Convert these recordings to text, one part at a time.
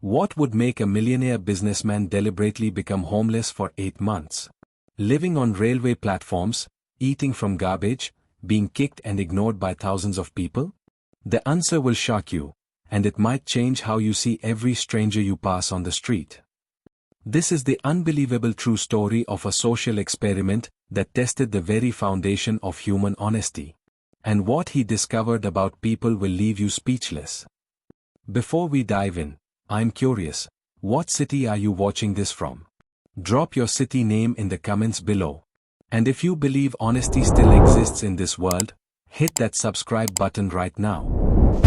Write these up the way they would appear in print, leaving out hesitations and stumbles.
What would make a millionaire businessman deliberately become homeless for 8 months? Living on railway platforms, eating from garbage, being kicked and ignored by thousands of people? The answer will shock you, and it might change how you see every stranger you pass on the street. This is the unbelievable true story of a social experiment that tested the very foundation of human honesty. And what he discovered about people will leave you speechless. Before we dive in, I'm curious, what city are you watching this from? Drop your city name in the comments below. And if you believe honesty still exists in this world, hit that subscribe button right now.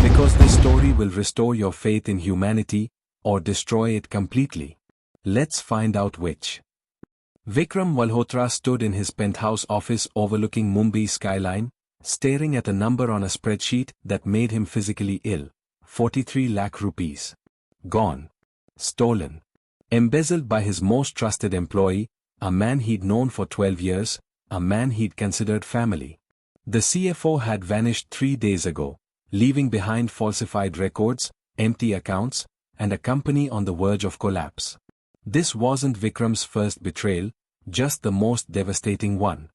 Because this story will restore your faith in humanity, or destroy it completely. Let's find out which. Vikram Malhotra stood in his penthouse office overlooking Mumbai's skyline, staring at a number on a spreadsheet that made him physically ill. 43 lakh rupees. Gone. Stolen. Embezzled by his most trusted employee, a man he'd known for 12 years, a man he'd considered family. The CFO had vanished 3 days ago, leaving behind falsified records, empty accounts, and a company on the verge of collapse. This wasn't Vikram's first betrayal, just the most devastating one.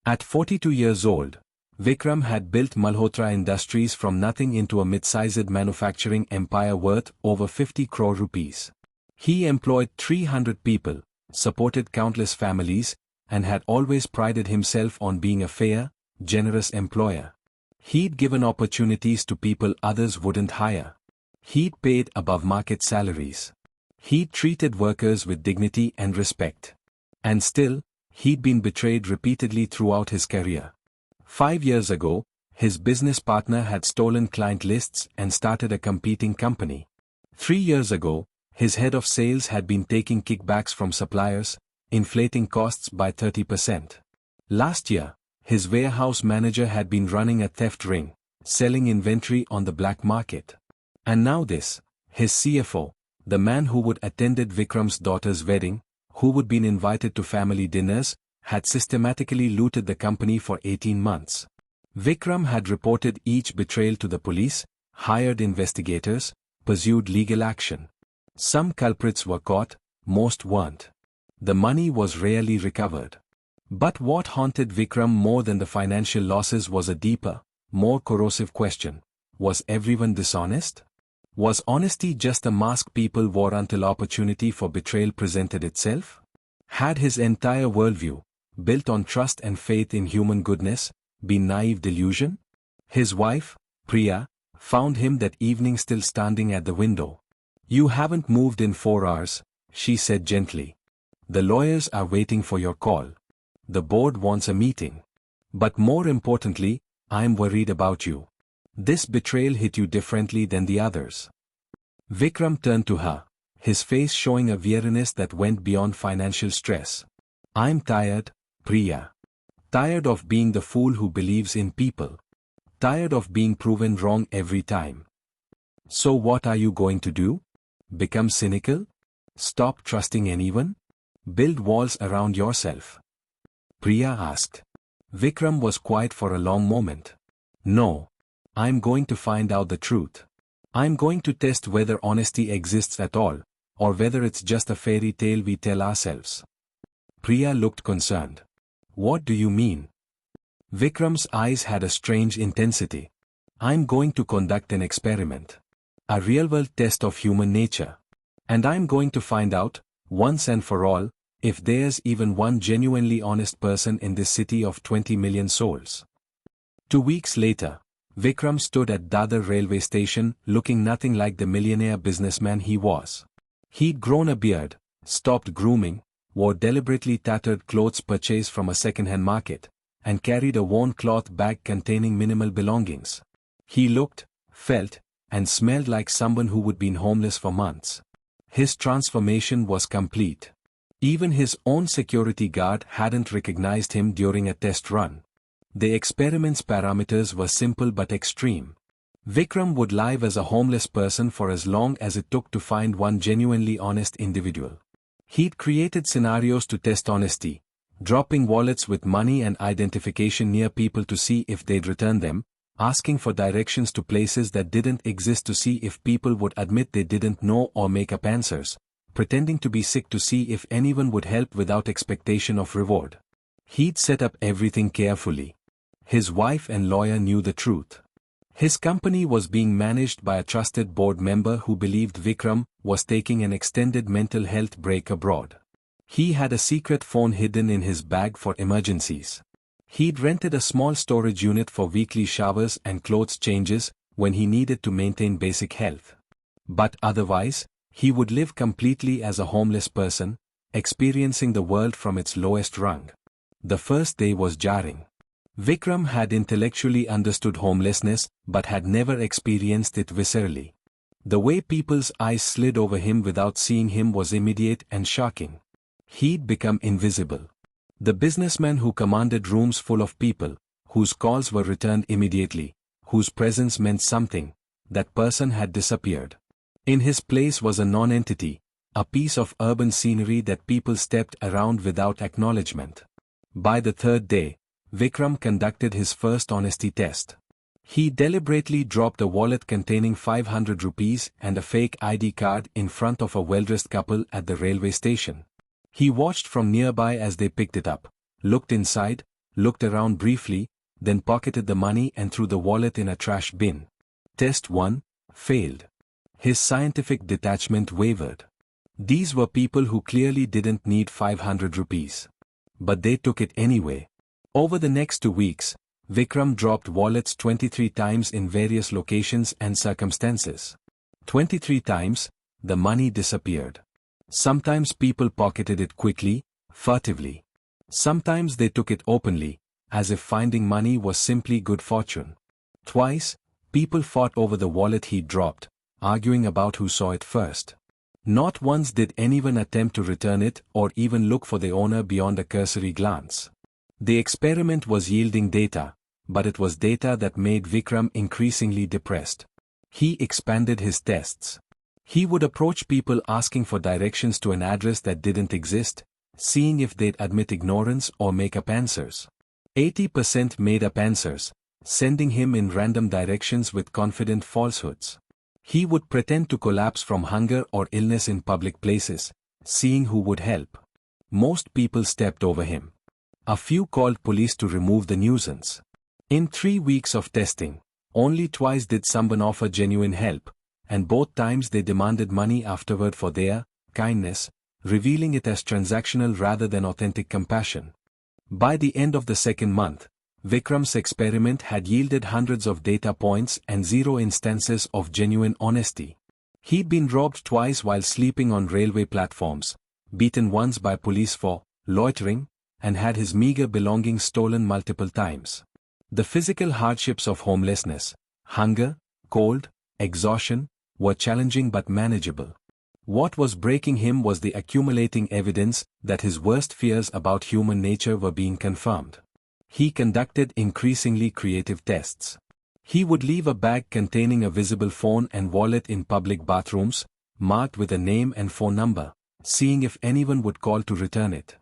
At 42 years old, Vikram had built Malhotra Industries from nothing into a mid-sized manufacturing empire worth over 50 crore rupees. He employed 300 people, supported countless families, and had always prided himself on being a fair, generous employer. He'd given opportunities to people others wouldn't hire. He'd paid above market salaries. He'd treated workers with dignity and respect. And still, he'd been betrayed repeatedly throughout his career. 5 years ago, his business partner had stolen client lists and started a competing company. 3 years ago, his head of sales had been taking kickbacks from suppliers, inflating costs by 30%. Last year, his warehouse manager had been running a theft ring, selling inventory on the black market. And now this, his CFO, the man who would attended Vikram's daughter's wedding, who would been invited to family dinners, had systematically looted the company for 18 months. Vikram had reported each betrayal to the police, hired investigators, pursued legal action. Some culprits were caught, most weren't. The money was rarely recovered. But what haunted Vikram more than the financial losses was a deeper, more corrosive question. Was everyone dishonest? Was honesty just a mask people wore until opportunity for betrayal presented itself? Had his entire worldview, built on trust and faith in human goodness, been naive delusion? His wife, Priya, found him that evening still standing at the window. "You haven't moved in 4 hours," she said gently. "The lawyers are waiting for your call. The board wants a meeting. But more importantly, I'm worried about you. This betrayal hit you differently than the others." Vikram turned to her, his face showing a weariness that went beyond financial stress. "I'm tired, Priya. Tired of being the fool who believes in people. Tired of being proven wrong every time." "So what are you going to do? Become cynical? Stop trusting anyone? Build walls around yourself?" Priya asked. Vikram was quiet for a long moment. "No. I'm going to find out the truth. I'm going to test whether honesty exists at all, or whether it's just a fairy tale we tell ourselves." Priya looked concerned. "What do you mean?" Vikram's eyes had a strange intensity. "I'm going to conduct an experiment. A real-world test of human nature. And I'm going to find out, once and for all, if there's even one genuinely honest person in this city of 20 million souls." 2 weeks later, Vikram stood at Dadar railway station looking nothing like the millionaire businessman he was. He'd grown a beard, stopped grooming, wore deliberately tattered clothes purchased from a second-hand market, and carried a worn cloth bag containing minimal belongings. He looked, felt, and smelled like someone who would been homeless for months. His transformation was complete. Even his own security guard hadn't recognized him during a test run. The experiment's parameters were simple but extreme. Vikram would live as a homeless person for as long as it took to find one genuinely honest individual. He'd created scenarios to test honesty, dropping wallets with money and identification near people to see if they'd return them, asking for directions to places that didn't exist to see if people would admit they didn't know or make up answers, pretending to be sick to see if anyone would help without expectation of reward. He'd set up everything carefully. His wife and lawyer knew the truth. His company was being managed by a trusted board member who believed Vikram was taking an extended mental health break abroad. He had a secret phone hidden in his bag for emergencies. He'd rented a small storage unit for weekly showers and clothes changes when he needed to maintain basic health. But otherwise, he would live completely as a homeless person, experiencing the world from its lowest rung. The first day was jarring. Vikram had intellectually understood homelessness but had never experienced it viscerally. The way people's eyes slid over him without seeing him was immediate and shocking. He'd become invisible. The businessman who commanded rooms full of people, whose calls were returned immediately, whose presence meant something, that person had disappeared. In his place was a non-entity, a piece of urban scenery that people stepped around without acknowledgement. By the third day, Vikram conducted his first honesty test. He deliberately dropped a wallet containing 500 rupees and a fake ID card in front of a well-dressed couple at the railway station. He watched from nearby as they picked it up, looked inside, looked around briefly, then pocketed the money and threw the wallet in a trash bin. Test 1, failed. His scientific detachment wavered. These were people who clearly didn't need 500 rupees. But they took it anyway. Over the next 2 weeks, Vikram dropped wallets 23 times in various locations and circumstances. 23 times, the money disappeared. Sometimes people pocketed it quickly, furtively. Sometimes they took it openly, as if finding money was simply good fortune. Twice, people fought over the wallet he dropped, arguing about who saw it first. Not once did anyone attempt to return it or even look for the owner beyond a cursory glance. The experiment was yielding data, but it was data that made Vikram increasingly depressed. He expanded his tests. He would approach people asking for directions to an address that didn't exist, seeing if they'd admit ignorance or make up answers. 80% made up answers, sending him in random directions with confident falsehoods. He would pretend to collapse from hunger or illness in public places, seeing who would help. Most people stepped over him. A few called police to remove the nuisance. In 3 weeks of testing, only twice did someone offer genuine help, and both times they demanded money afterward for their kindness, revealing it as transactional rather than authentic compassion. By the end of the second month, Vikram's experiment had yielded hundreds of data points and 0 instances of genuine honesty. He'd been robbed twice while sleeping on railway platforms, beaten once by police for loitering, and had his meager belongings stolen multiple times. The physical hardships of homelessness, hunger, cold, exhaustion, were challenging but manageable. What was breaking him was the accumulating evidence that his worst fears about human nature were being confirmed. He conducted increasingly creative tests. He would leave a bag containing a visible phone and wallet in public bathrooms, marked with a name and phone number, seeing if anyone would call to return it.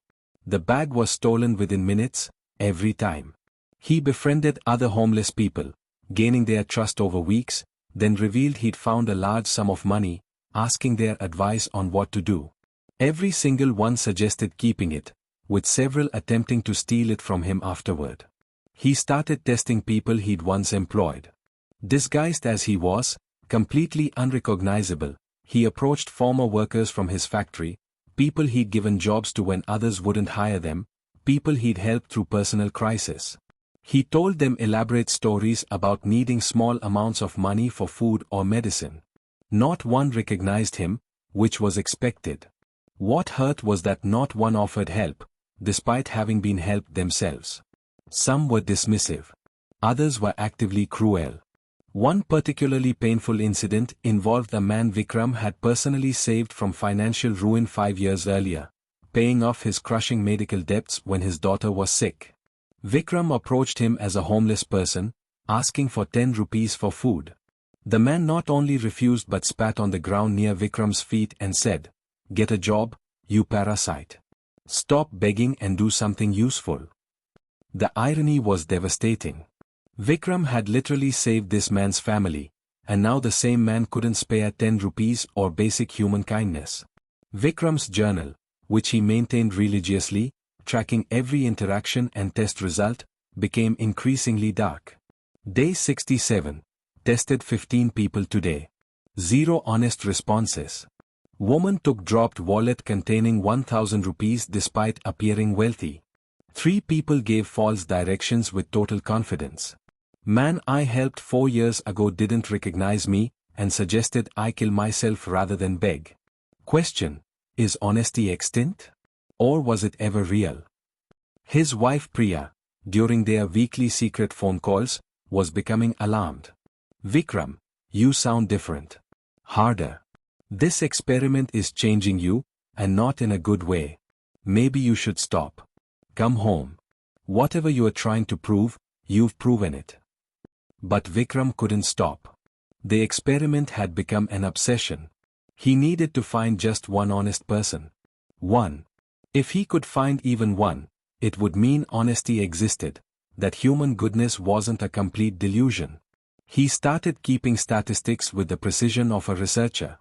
The bag was stolen within minutes, every time. He befriended other homeless people, gaining their trust over weeks, then revealed he'd found a large sum of money, asking their advice on what to do. Every single one suggested keeping it, with several attempting to steal it from him afterward. He started testing people he'd once employed. Disguised as he was, completely unrecognizable, he approached former workers from his factory, people he'd given jobs to when others wouldn't hire them, people he'd helped through personal crisis. He told them elaborate stories about needing small amounts of money for food or medicine. Not one recognized him, which was expected. What hurt was that not one offered help, despite having been helped themselves. Some were dismissive. Others were actively cruel. One particularly painful incident involved a man Vikram had personally saved from financial ruin 5 years earlier, paying off his crushing medical debts when his daughter was sick. Vikram approached him as a homeless person, asking for 10 rupees for food. The man not only refused but spat on the ground near Vikram's feet and said, "Get a job, you parasite. Stop begging and do something useful." The irony was devastating. Vikram had literally saved this man's family, and now the same man couldn't spare 10 rupees or basic human kindness. Vikram's journal, which he maintained religiously, tracking every interaction and test result, became increasingly dark. Day 67. Tested 15 people today. 0 honest responses. Woman took dropped wallet containing 1000 rupees despite appearing wealthy. 3 people gave false directions with total confidence. Man I helped 4 years ago didn't recognize me and suggested I kill myself rather than beg. Question: is honesty extinct? Or was it ever real? His wife Priya, during their weekly secret phone calls, was becoming alarmed. Vikram, you sound different. Harder. This experiment is changing you, and not in a good way. Maybe you should stop. Come home. Whatever you are trying to prove, you've proven it. But Vikram couldn't stop. The experiment had become an obsession. He needed to find just one honest person. One. If he could find even one, it would mean honesty existed, that human goodness wasn't a complete delusion. He started keeping statistics with the precision of a researcher.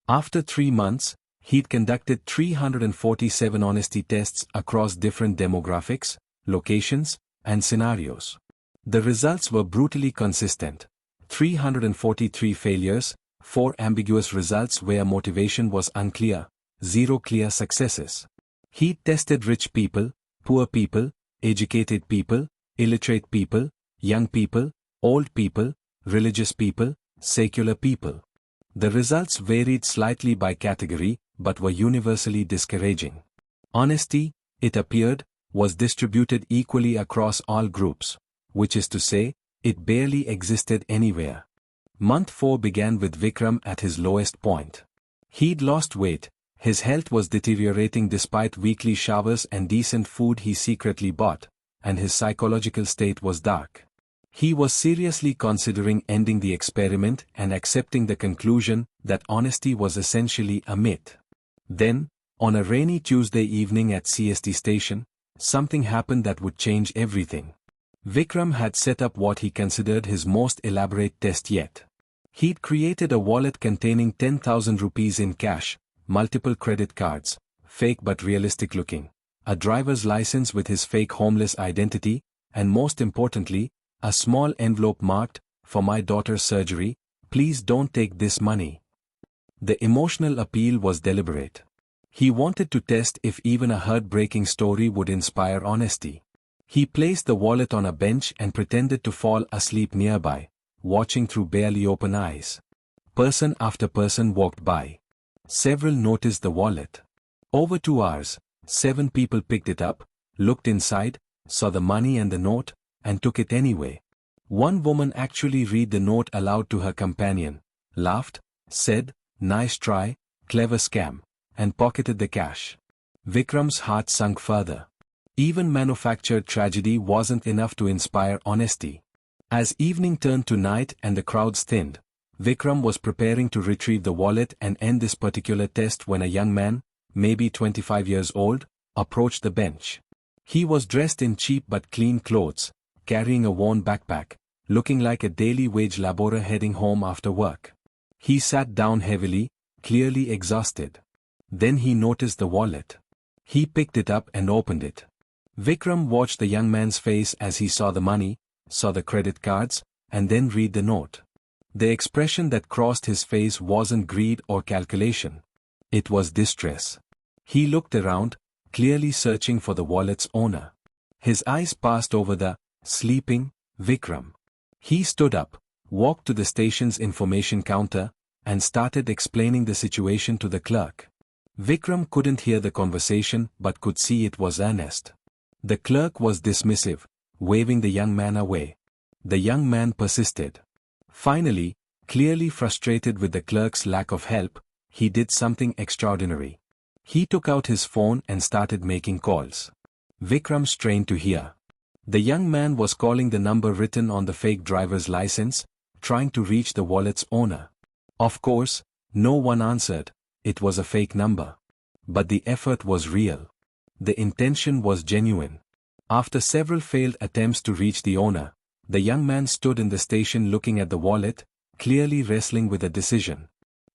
After 3 months, he'd conducted 347 honesty tests across different demographics, locations, and scenarios. The results were brutally consistent. 343 failures, 4 ambiguous results where motivation was unclear, 0 clear successes. He tested rich people, poor people, educated people, illiterate people, young people, old people, religious people, secular people. The results varied slightly by category, but were universally discouraging. Honesty, it appeared, was distributed equally across all groups, which is to say, it barely existed anywhere. Month 4 began with Vikram at his lowest point. He'd lost weight, his health was deteriorating despite weekly showers and decent food he secretly bought, and his psychological state was dark. He was seriously considering ending the experiment and accepting the conclusion that honesty was essentially a myth. Then, on a rainy Tuesday evening at CST station, something happened that would change everything. Vikram had set up what he considered his most elaborate test yet. He'd created a wallet containing 10,000 rupees in cash, multiple credit cards, fake but realistic looking, a driver's license with his fake homeless identity, and most importantly, a small envelope marked, "For my daughter's surgery, please don't take this money." The emotional appeal was deliberate. He wanted to test if even a heartbreaking story would inspire honesty. He placed the wallet on a bench and pretended to fall asleep nearby, watching through barely open eyes. Person after person walked by. Several noticed the wallet. Over 2 hours, 7 people picked it up, looked inside, saw the money and the note, and took it anyway. One woman actually read the note aloud to her companion, laughed, said, "Nice try, clever scam," and pocketed the cash. Vikram's heart sunk further. Even manufactured tragedy wasn't enough to inspire honesty. As evening turned to night and the crowds thinned, Vikram was preparing to retrieve the wallet and end this particular test when a young man, maybe 25 years old, approached the bench. He was dressed in cheap but clean clothes, carrying a worn backpack, looking like a daily wage laborer heading home after work. He sat down heavily, clearly exhausted. Then he noticed the wallet. He picked it up and opened it. Vikram watched the young man's face as he saw the money, saw the credit cards, and then read the note. The expression that crossed his face wasn't greed or calculation. It was distress. He looked around, clearly searching for the wallet's owner. His eyes passed over the sleeping Vikram. He stood up, walked to the station's information counter, and started explaining the situation to the clerk. Vikram couldn't hear the conversation but could see it was earnest. The clerk was dismissive, waving the young man away. The young man persisted. Finally, clearly frustrated with the clerk's lack of help, he did something extraordinary. He took out his phone and started making calls. Vikram strained to hear. The young man was calling the number written on the fake driver's license, trying to reach the wallet's owner. Of course, no one answered. It was a fake number. But the effort was real. The intention was genuine. After several failed attempts to reach the owner, The young man stood in the station looking at the wallet, clearly wrestling with a decision.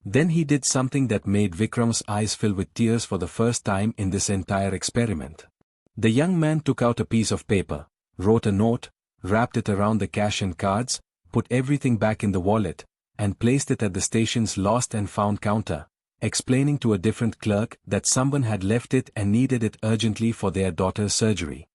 Then he did something that made Vikram's eyes fill with tears for the first time in this entire experiment. The young man took out a piece of paper, wrote a note, wrapped it around the cash and cards, put everything back in the wallet, and placed it at the station's lost and found counter, explaining to a different clerk that someone had left it and needed it urgently for their daughter's surgery.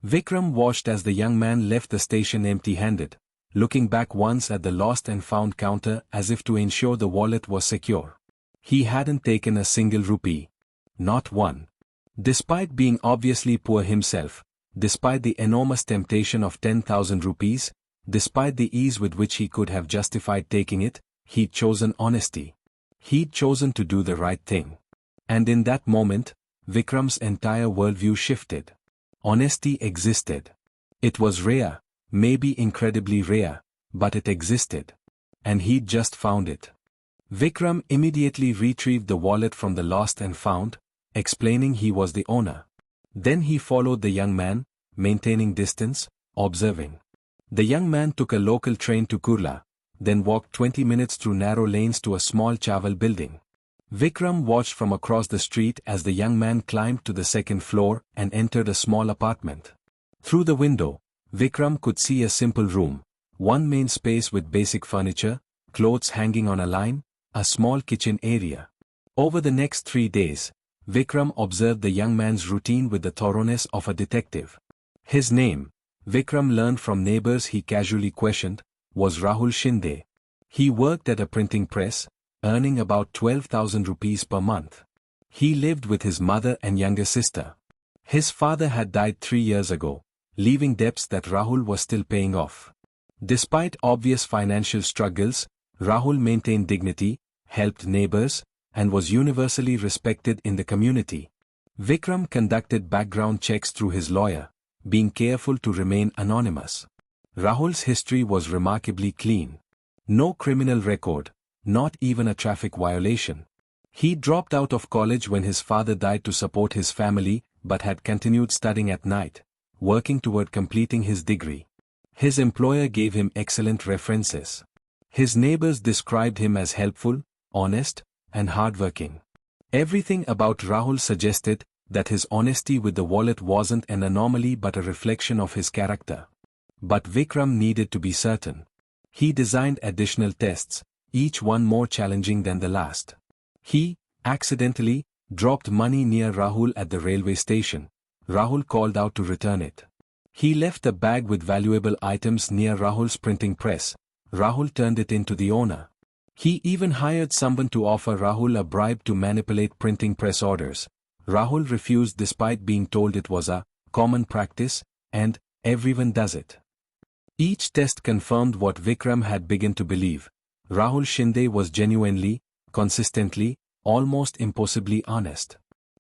Vikram watched as the young man left the station empty-handed, looking back once at the lost and found counter as if to ensure the wallet was secure. He hadn't taken a single rupee. Not one. Despite being obviously poor himself, despite the enormous temptation of 10,000 rupees, despite the ease with which he could have justified taking it, he'd chosen honesty. He'd chosen to do the right thing. And in that moment, Vikram's entire worldview shifted. Honesty existed. It was rare, maybe incredibly rare, but it existed. And he'd just found it. Vikram immediately retrieved the wallet from the lost and found, explaining he was the owner. Then he followed the young man, maintaining distance, observing. The young man took a local train to Kurla, then walked 20 minutes through narrow lanes to a small Chawal building. Vikram watched from across the street as the young man climbed to the second floor and entered a small apartment. Through the window, Vikram could see a simple room, one main space with basic furniture, clothes hanging on a line, a small kitchen area. Over the next 3 days, Vikram observed the young man's routine with the thoroughness of a detective. His name, Vikram learned from neighbors he casually questioned, was Rahul Shinde. He worked at a printing press, earning about 12,000 rupees per month. He lived with his mother and younger sister. His father had died 3 years ago, leaving debts that Rahul was still paying off. Despite obvious financial struggles, Rahul maintained dignity, helped neighbors, and was universally respected in the community. Vikram conducted background checks through his lawyer, being careful to remain anonymous. Rahul's history was remarkably clean. No criminal record, not even a traffic violation. He dropped out of college when his father died to support his family, but had continued studying at night, working toward completing his degree. His employer gave him excellent references. His neighbors described him as helpful, honest, and hardworking. Everything about Rahul suggested that his honesty with the wallet wasn't an anomaly but a reflection of his character. But Vikram needed to be certain. He designed additional tests, each one more challenging than the last. He, accidentally, dropped money near Rahul at the railway station. Rahul called out to return it. He left a bag with valuable items near Rahul's printing press. Rahul turned it in to the owner. He even hired someone to offer Rahul a bribe to manipulate printing press orders. Rahul refused despite being told it was a common practice, and everyone does it. Each test confirmed what Vikram had begun to believe. Rahul Shinde was genuinely, consistently, almost impossibly honest.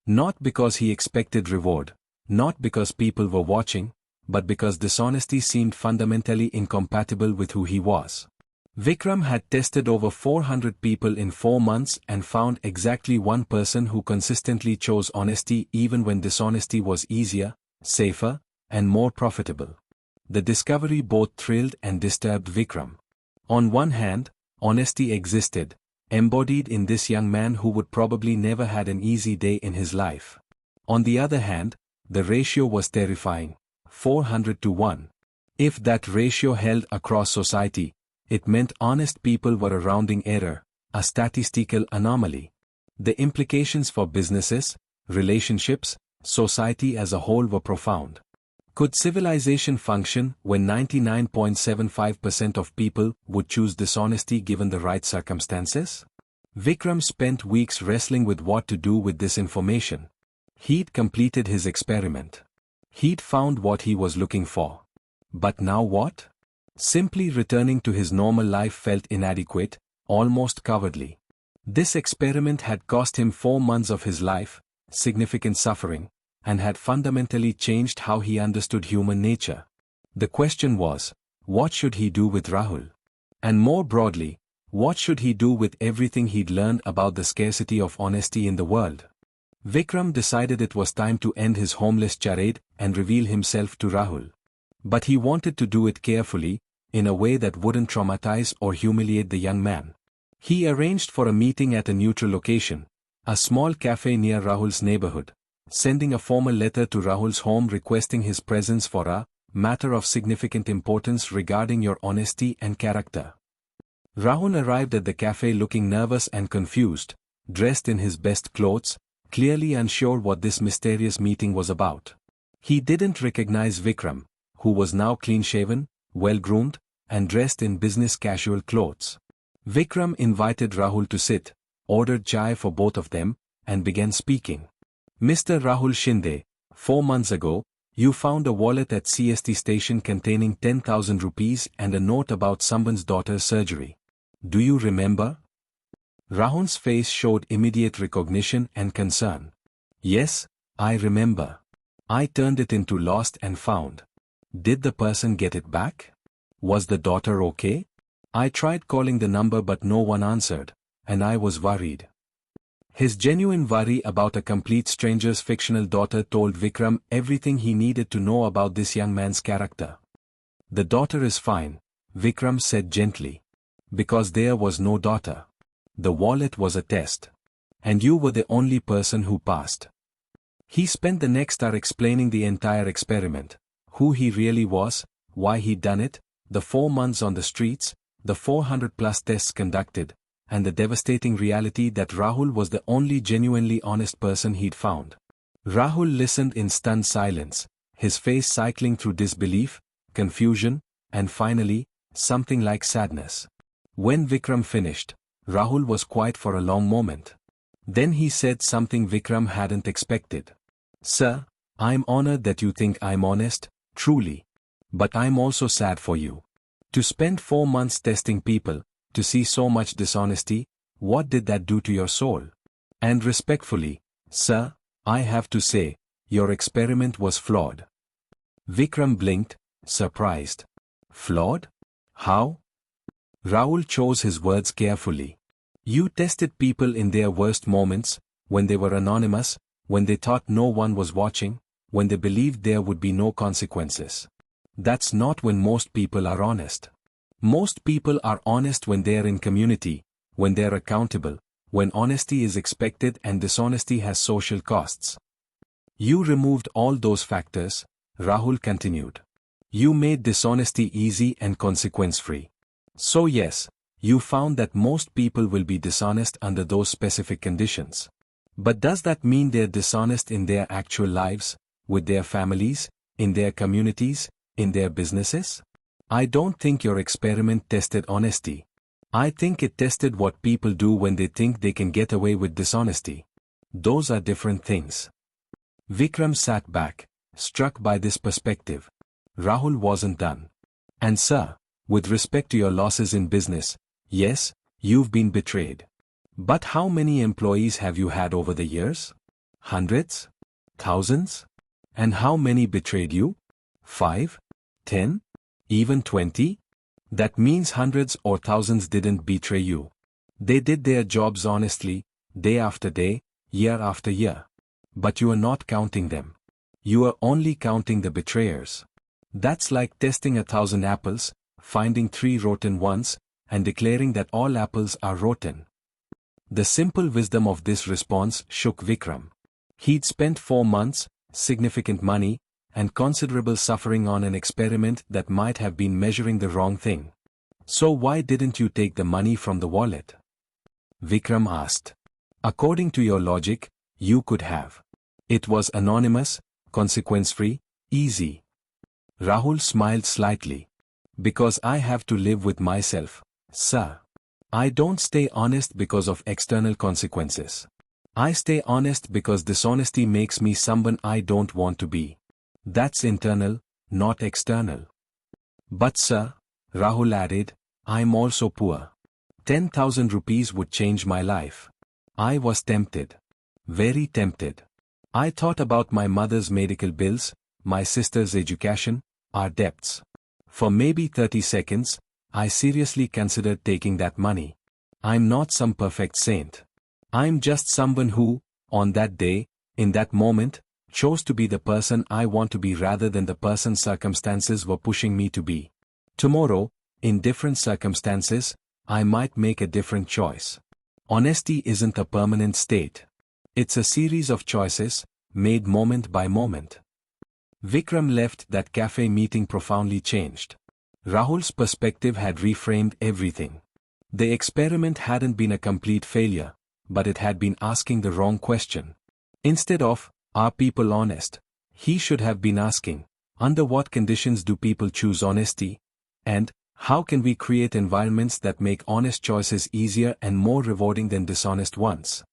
Not because he expected reward, not because people were watching, but because dishonesty seemed fundamentally incompatible with who he was. Vikram had tested over 400 people in 4 months and found exactly one person who consistently chose honesty even when dishonesty was easier, safer, and more profitable. The discovery both thrilled and disturbed Vikram. On one hand, honesty existed, embodied in this young man who would probably never had an easy day in his life. On the other hand, the ratio was terrifying, 400 to 1. If that ratio held across society, it meant honest people were a rounding error, a statistical anomaly. The implications for businesses, relationships, society as a whole were profound. Could civilization function when 99.75% of people would choose dishonesty given the right circumstances? Vikram spent weeks wrestling with what to do with this information. He'd completed his experiment. He'd found what he was looking for. But now what? Simply returning to his normal life felt inadequate, almost cowardly. This experiment had cost him 4 months of his life, significant suffering, and had fundamentally changed how he understood human nature. The question was, what should he do with Rahul? And more broadly, what should he do with everything he'd learned about the scarcity of honesty in the world? Vikram decided it was time to end his homeless charade and reveal himself to Rahul. But he wanted to do it carefully, in a way that wouldn't traumatize or humiliate the young man. He arranged for a meeting at a neutral location, a small cafe near Rahul's neighborhood, sending a formal letter to Rahul's home requesting his presence for a matter of significant importance regarding your honesty and character. Rahul arrived at the cafe looking nervous and confused, dressed in his best clothes, clearly unsure what this mysterious meeting was about. He didn't recognize Vikram, who was now clean-shaven, well-groomed, and dressed in business casual clothes. Vikram invited Rahul to sit, ordered chai for both of them, and began speaking. Mr. Rahul Shinde, 4 months ago, you found a wallet at CST station containing 10,000 rupees and a note about someone's daughter's surgery. Do you remember? Rahul's face showed immediate recognition and concern. Yes, I remember. I turned it into lost and found. Did the person get it back? Was the daughter okay? I tried calling the number but no one answered, and I was worried. His genuine worry about a complete stranger's fictional daughter told Vikram everything he needed to know about this young man's character. The daughter is fine, Vikram said gently. Because there was no daughter. The wallet was a test. And you were the only person who passed. He spent the next hour explaining the entire experiment, who he really was, why he'd done it, the 4 months on the streets, the 400+ tests conducted, and the devastating reality that Rahul was the only genuinely honest person he'd found. Rahul listened in stunned silence, his face cycling through disbelief, confusion, and finally, something like sadness. When Vikram finished, Rahul was quiet for a long moment. Then he said something Vikram hadn't expected. Sir, I'm honored that you think I'm honest, truly. But I'm also sad for you. To spend 4 months testing people, to see so much dishonesty, what did that do to your soul? And respectfully, sir, I have to say, your experiment was flawed. Vikram blinked, surprised. Flawed? How? Rahul chose his words carefully. You tested people in their worst moments, when they were anonymous, when they thought no one was watching, when they believed there would be no consequences. That's not when most people are honest. Most people are honest when they're in community, when they're accountable, when honesty is expected and dishonesty has social costs. You removed all those factors, Rahul continued. You made dishonesty easy and consequence-free. So yes, you found that most people will be dishonest under those specific conditions. But does that mean they're dishonest in their actual lives, with their families, in their communities, in their businesses? I don't think your experiment tested honesty. I think it tested what people do when they think they can get away with dishonesty. Those are different things. Vikram sat back, struck by this perspective. Rahul wasn't done. And sir, with respect to your losses in business, yes, you've been betrayed. But how many employees have you had over the years? Hundreds? Thousands? And how many betrayed you? 5? 10? Even 20? That means hundreds or thousands didn't betray you. They did their jobs honestly, day after day, year after year. But you are not counting them. You are only counting the betrayers. That's like testing 1,000 apples, finding 3 rotten ones, and declaring that all apples are rotten. The simple wisdom of this response shook Vikram. He'd spent 4 months, significant money, and considerable suffering on an experiment that might have been measuring the wrong thing. So why didn't you take the money from the wallet? Vikram asked. According to your logic, you could have. It was anonymous, consequence-free, easy. Rahul smiled slightly. Because I have to live with myself, sir. I don't stay honest because of external consequences. I stay honest because dishonesty makes me someone I don't want to be. That's internal, not external. But sir, Rahul added, I'm also poor. 10,000 rupees would change my life. I was tempted. Very tempted. I thought about my mother's medical bills, my sister's education, our debts. For maybe 30 seconds, I seriously considered taking that money. I'm not some perfect saint. I'm just someone who, on that day, in that moment, chose to be the person I want to be rather than the person circumstances were pushing me to be. Tomorrow, In different circumstances, I might make a different choice. Honesty isn't a permanent state. It's a series of choices, made moment by moment. Vikram left that cafe meeting profoundly changed. Rahul's perspective had reframed everything. The experiment hadn't been a complete failure, but it had been asking the wrong question. Instead of, are people honest? He should have been asking, under what conditions do people choose honesty? And, how can we create environments that make honest choices easier and more rewarding than dishonest ones?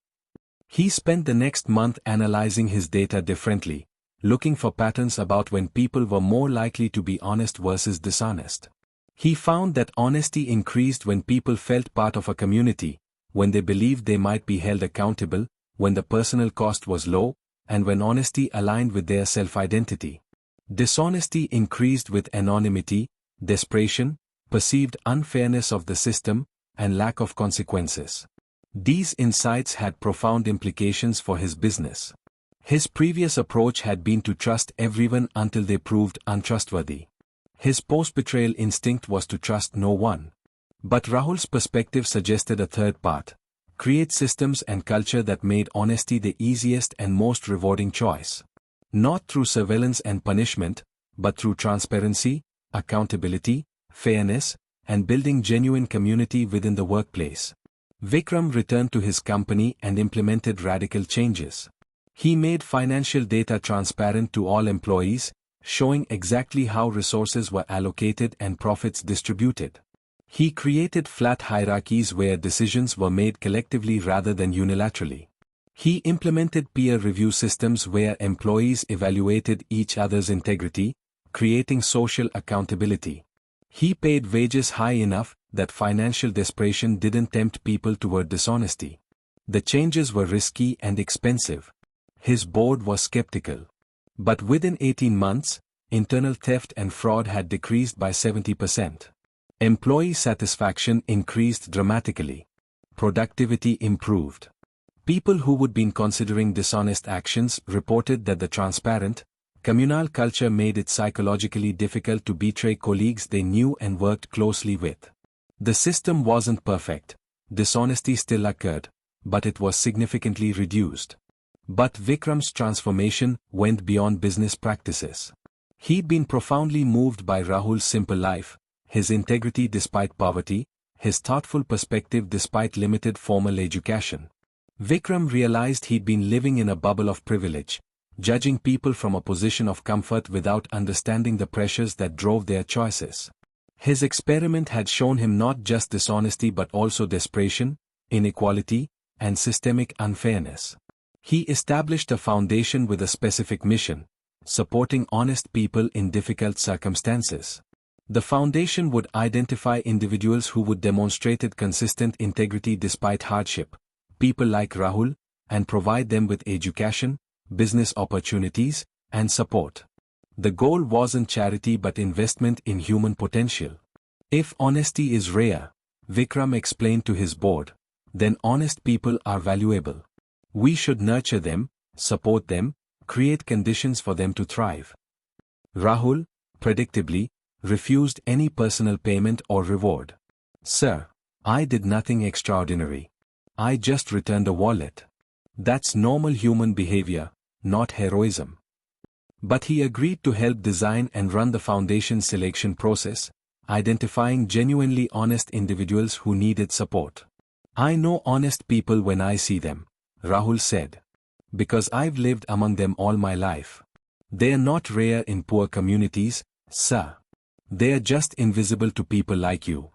He spent the next month analyzing his data differently, looking for patterns about when people were more likely to be honest versus dishonest. He found that honesty increased when people felt part of a community, when they believed they might be held accountable, when the personal cost was low, and when honesty aligned with their self-identity. Dishonesty increased with anonymity, desperation, perceived unfairness of the system, and lack of consequences. These insights had profound implications for his business. His previous approach had been to trust everyone until they proved untrustworthy. His post-betrayal instinct was to trust no one. But Rahul's perspective suggested a third path: create systems and culture that made honesty the easiest and most rewarding choice. Not through surveillance and punishment, but through transparency, accountability, fairness, and building genuine community within the workplace. Vikram returned to his company and implemented radical changes. He made financial data transparent to all employees, showing exactly how resources were allocated and profits distributed. He created flat hierarchies where decisions were made collectively rather than unilaterally. He implemented peer review systems where employees evaluated each other's integrity, creating social accountability. He paid wages high enough that financial desperation didn't tempt people toward dishonesty. The changes were risky and expensive. His board was skeptical. But within 18 months, internal theft and fraud had decreased by 70%. Employee satisfaction increased dramatically. Productivity improved. People who would been considering dishonest actions reported that the transparent, communal culture made it psychologically difficult to betray colleagues they knew and worked closely with. The system wasn't perfect. Dishonesty still occurred, but it was significantly reduced. But Vikram's transformation went beyond business practices. He'd been profoundly moved by Rahul's simple life, his integrity despite poverty, his thoughtful perspective despite limited formal education. Vikram realized he'd been living in a bubble of privilege, judging people from a position of comfort without understanding the pressures that drove their choices. His experiment had shown him not just dishonesty but also desperation, inequality, and systemic unfairness. He established a foundation with a specific mission: supporting honest people in difficult circumstances. The foundation would identify individuals who would demonstrate consistent integrity despite hardship, people like Rahul, and provide them with education, business opportunities, and support. The goal wasn't charity but investment in human potential. If honesty is rare, Vikram explained to his board, then honest people are valuable. We should nurture them, support them, create conditions for them to thrive. Rahul, predictably, refused any personal payment or reward. Sir, I did nothing extraordinary. I just returned a wallet. That's normal human behavior, not heroism. But he agreed to help design and run the foundation selection process, identifying genuinely honest individuals who needed support. I know honest people when I see them, Rahul said. Because I've lived among them all my life. They're not rare in poor communities, sir. They're just invisible to people like you.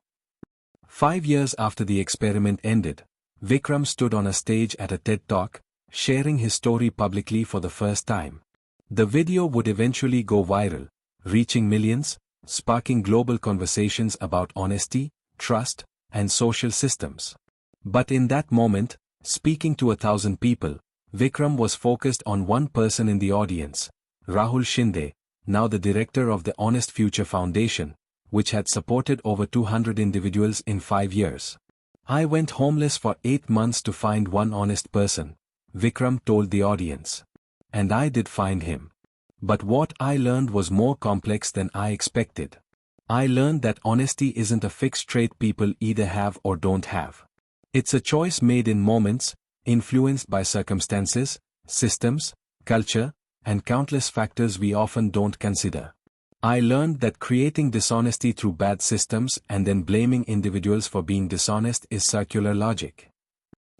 5 years after the experiment ended, Vikram stood on a stage at a TED Talk, sharing his story publicly for the first time. The video would eventually go viral, reaching millions, sparking global conversations about honesty, trust, and social systems. But in that moment, speaking to 1,000 people, Vikram was focused on one person in the audience, Rahul Shinde, now the director of the Honest Future Foundation, which had supported over 200 individuals in 5 years. I went homeless for 8 months to find one honest person, Vikram told the audience. And I did find him. But what I learned was more complex than I expected. I learned that honesty isn't a fixed trait people either have or don't have. It's a choice made in moments, influenced by circumstances, systems, culture, and countless factors we often don't consider. I learned that creating dishonesty through bad systems and then blaming individuals for being dishonest is circular logic.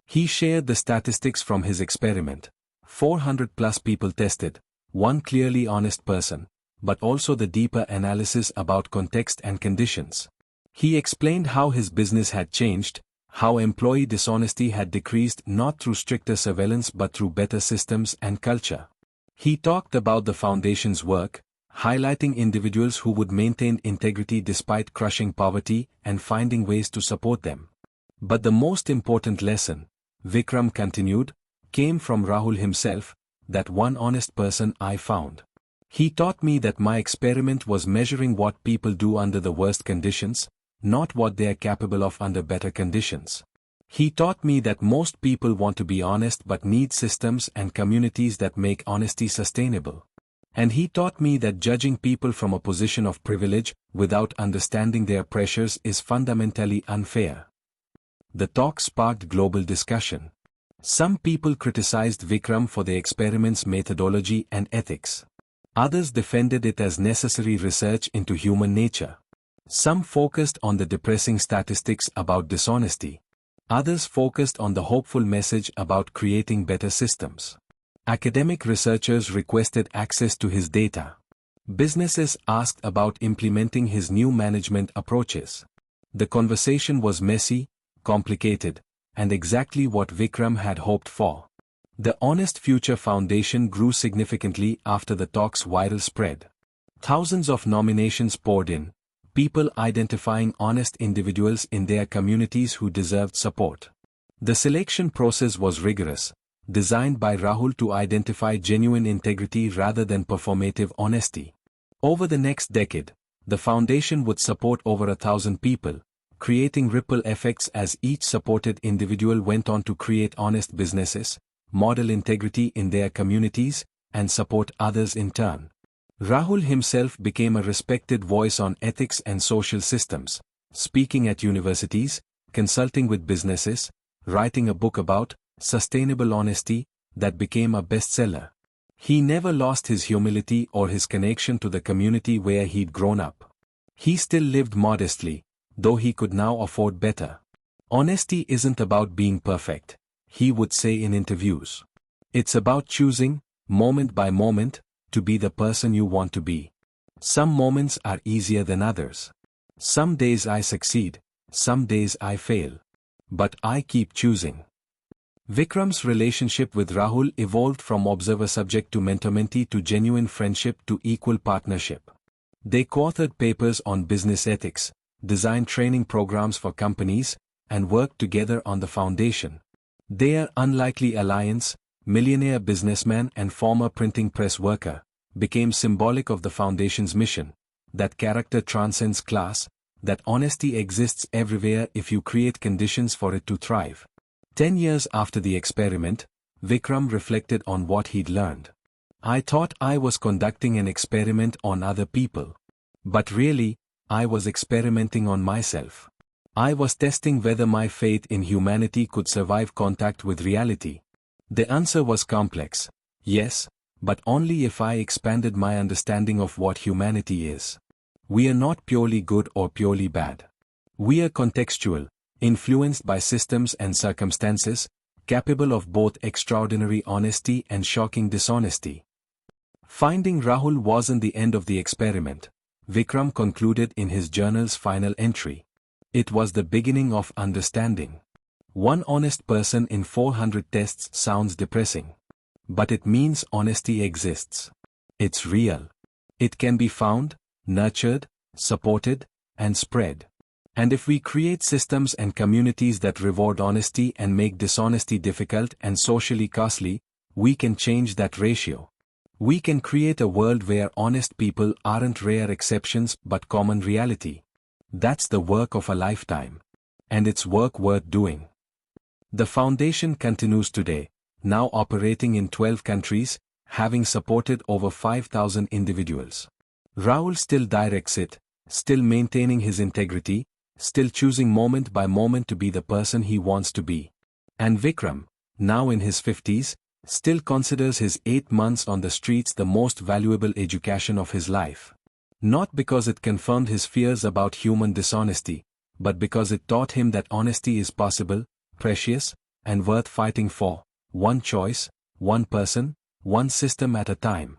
He shared the statistics from his experiment. 400 plus people tested, one clearly honest person, but also the deeper analysis about context and conditions. He explained how his business had changed, how employee dishonesty had decreased not through stricter surveillance but through better systems and culture. He talked about the foundation's work, highlighting individuals who would maintain integrity despite crushing poverty and finding ways to support them. But the most important lesson, Vikram continued, came from Rahul himself, that one honest person I found. He taught me that my experiment was measuring what people do under the worst conditions, not what they are capable of under better conditions. He taught me that most people want to be honest but need systems and communities that make honesty sustainable. And he taught me that judging people from a position of privilege without understanding their pressures is fundamentally unfair. The talk sparked global discussion. Some people criticized Vikram for the experiment's methodology and ethics. Others defended it as necessary research into human nature. Some focused on the depressing statistics about dishonesty. Others focused on the hopeful message about creating better systems. Academic researchers requested access to his data. Businesses asked about implementing his new management approaches. The conversation was messy, complicated, and exactly what Vikram had hoped for. The Honest Future Foundation grew significantly after the talk's viral spread. Thousands of nominations poured in, people identifying honest individuals in their communities who deserved support. The selection process was rigorous, designed by Rahul to identify genuine integrity rather than performative honesty. Over the next decade, the foundation would support over 1,000 people, creating ripple effects as each supported individual went on to create honest businesses, model integrity in their communities, and support others in turn. Rahul himself became a respected voice on ethics and social systems, speaking at universities, consulting with businesses, writing a book about sustainable honesty that became a bestseller. He never lost his humility or his connection to the community where he'd grown up. He still lived modestly, though he could now afford better. Honesty isn't about being perfect, he would say in interviews. It's about choosing, moment by moment, to be the person you want to be. Some moments are easier than others. Some days I succeed, some days I fail. But I keep choosing. Vikram's relationship with Rahul evolved from observer-subject to mentor-mentee to genuine friendship to equal partnership. They co-authored papers on business ethics, designed training programs for companies, and worked together on the foundation. Their unlikely alliance, millionaire businessman and former printing press worker, became symbolic of the foundation's mission, that character transcends class, that honesty exists everywhere if you create conditions for it to thrive. 10 years after the experiment, Vikram reflected on what he'd learned. I thought I was conducting an experiment on other people. But really, I was experimenting on myself. I was testing whether my faith in humanity could survive contact with reality. The answer was complex, yes, but only if I expanded my understanding of what humanity is. We are not purely good or purely bad. We are contextual, influenced by systems and circumstances, capable of both extraordinary honesty and shocking dishonesty. Finding Rahul wasn't the end of the experiment, Vikram concluded in his journal's final entry. It was the beginning of understanding. One honest person in 400 tests sounds depressing. But it means honesty exists. It's real. It can be found, nurtured, supported, and spread. And if we create systems and communities that reward honesty and make dishonesty difficult and socially costly, we can change that ratio. We can create a world where honest people aren't rare exceptions but common reality. That's the work of a lifetime. And it's work worth doing. The foundation continues today, now operating in 12 countries, having supported over 5,000 individuals. Rahul still directs it, still maintaining his integrity, still choosing moment by moment to be the person he wants to be. And Vikram, now in his 50s, still considers his 8 months on the streets the most valuable education of his life. Not because it confirmed his fears about human dishonesty, but because it taught him that honesty is possible, precious, and worth fighting for, one choice, one person, one system at a time.